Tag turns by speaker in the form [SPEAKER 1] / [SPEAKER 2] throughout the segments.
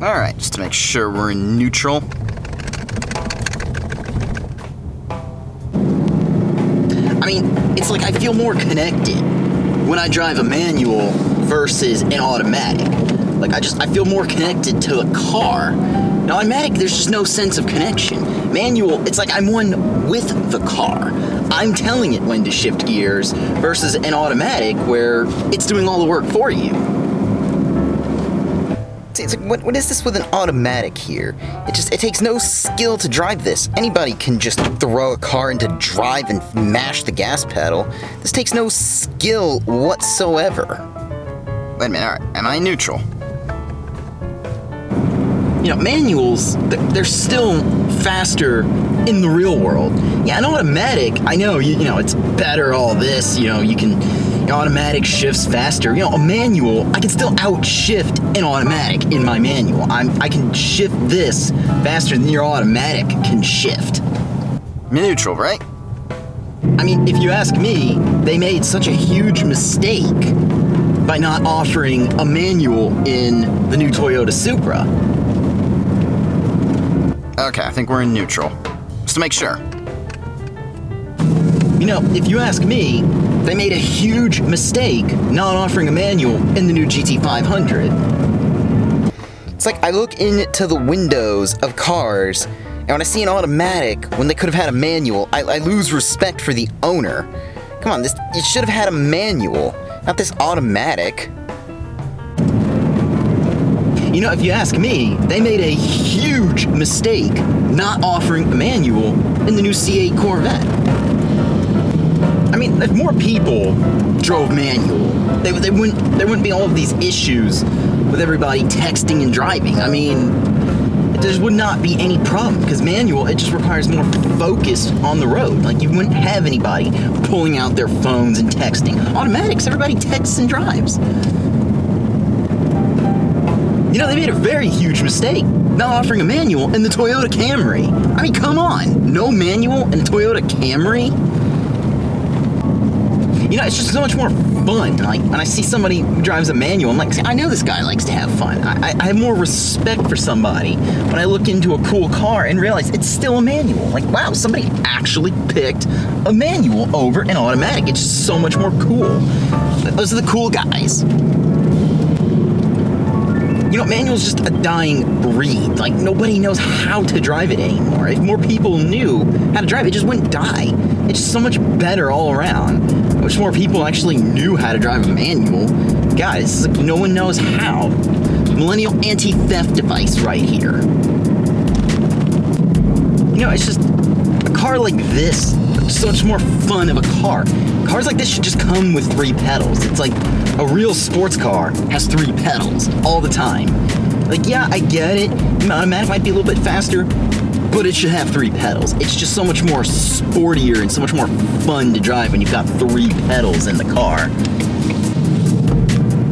[SPEAKER 1] Alright, just to make sure we're in neutral. I mean, it's like I feel more connected when I drive a manual versus an automatic. Like, I feel more connected to a car. Now, automatic, there's just no sense of connection. Manual, it's like I'm one with the car. I'm telling it when to shift gears versus an automatic where it's doing all the work for you. It's like, what is this with an automatic here? It takes no skill to drive this. Anybody can just throw a car into drive and mash the gas pedal. This takes no skill whatsoever. Wait a minute, alright, am I neutral? You know, manuals, they're still faster in the real world. Yeah, an automatic, I know, you know, it's better, all this, you know, automatic shifts faster. You know, a manual, I can still outshift an automatic in my manual. I can shift this faster than your automatic can shift. Neutral, right? I mean, if you ask me, they made such a huge mistake by not offering a manual in the new Toyota Supra. Okay, I think we're in neutral. Just to make sure. You know, if you ask me, they made a huge mistake not offering a manual in the new GT500. It's like I look into the windows of cars, and when I see an automatic, when they could have had a manual, I lose respect for the owner. Come on, it should have had a manual, not this automatic. You know, if you ask me, they made a huge mistake not offering a manual in the new C8 Corvette. I mean, if more people drove manual, there wouldn't be all of these issues with everybody texting and driving. I mean, there would not be any problem, because manual, it just requires more focus on the road. Like, you wouldn't have anybody pulling out their phones and texting. Automatics, everybody texts and drives. You know, they made a very huge mistake not offering a manual in the Toyota Camry. I mean, come on, no manual in a Toyota Camry? You know, it's just so much more fun. Like, when I see somebody who drives a manual, I'm like, I know this guy likes to have fun. I have more respect for somebody when I look into a cool car and realize it's still a manual. Like, wow, somebody actually picked a manual over an automatic. It's just so much more cool. Those are the cool guys. You know, manual's just a dying breed. Like, nobody knows how to drive it anymore. If more people knew how to drive it, just wouldn't die. It's just so much better all around. I wish more people actually knew how to drive a manual. Guys, like, no one knows how. Millennial anti-theft device right here. You know, it's just a car like this, so much more fun of a car. Cars like this should just come with 3 pedals. It's like a real sports car has 3 pedals all the time. Like, yeah, I get it. Automatic might be a little bit faster, but it should have 3 pedals. It's just so much more sportier and so much more fun to drive when you've got 3 pedals in the car.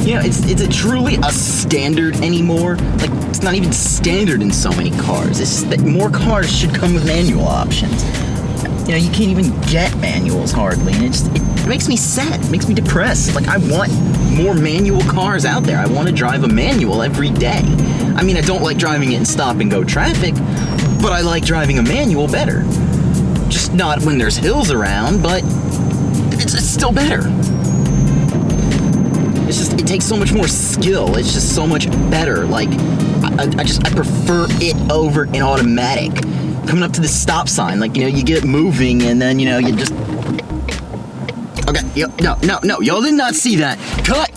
[SPEAKER 1] You know, it's a truly a standard anymore. Like, it's not even standard in so many cars. It's just that more cars should come with manual options. You know, you can't even get manuals hardly, and it makes me sad. It makes me depressed. Like, I want more manual cars out there. I want to drive a manual every day. I mean, I don't like driving it in stop-and-go traffic, but I like driving a manual better. Just not when there's hills around, but it's still better. It's just, it takes so much more skill. It's just so much better. Like, I prefer it over an automatic. Coming up to the stop sign, like, you know, you get moving and then, you know, you just... Okay, no, y'all did not see that. Cut!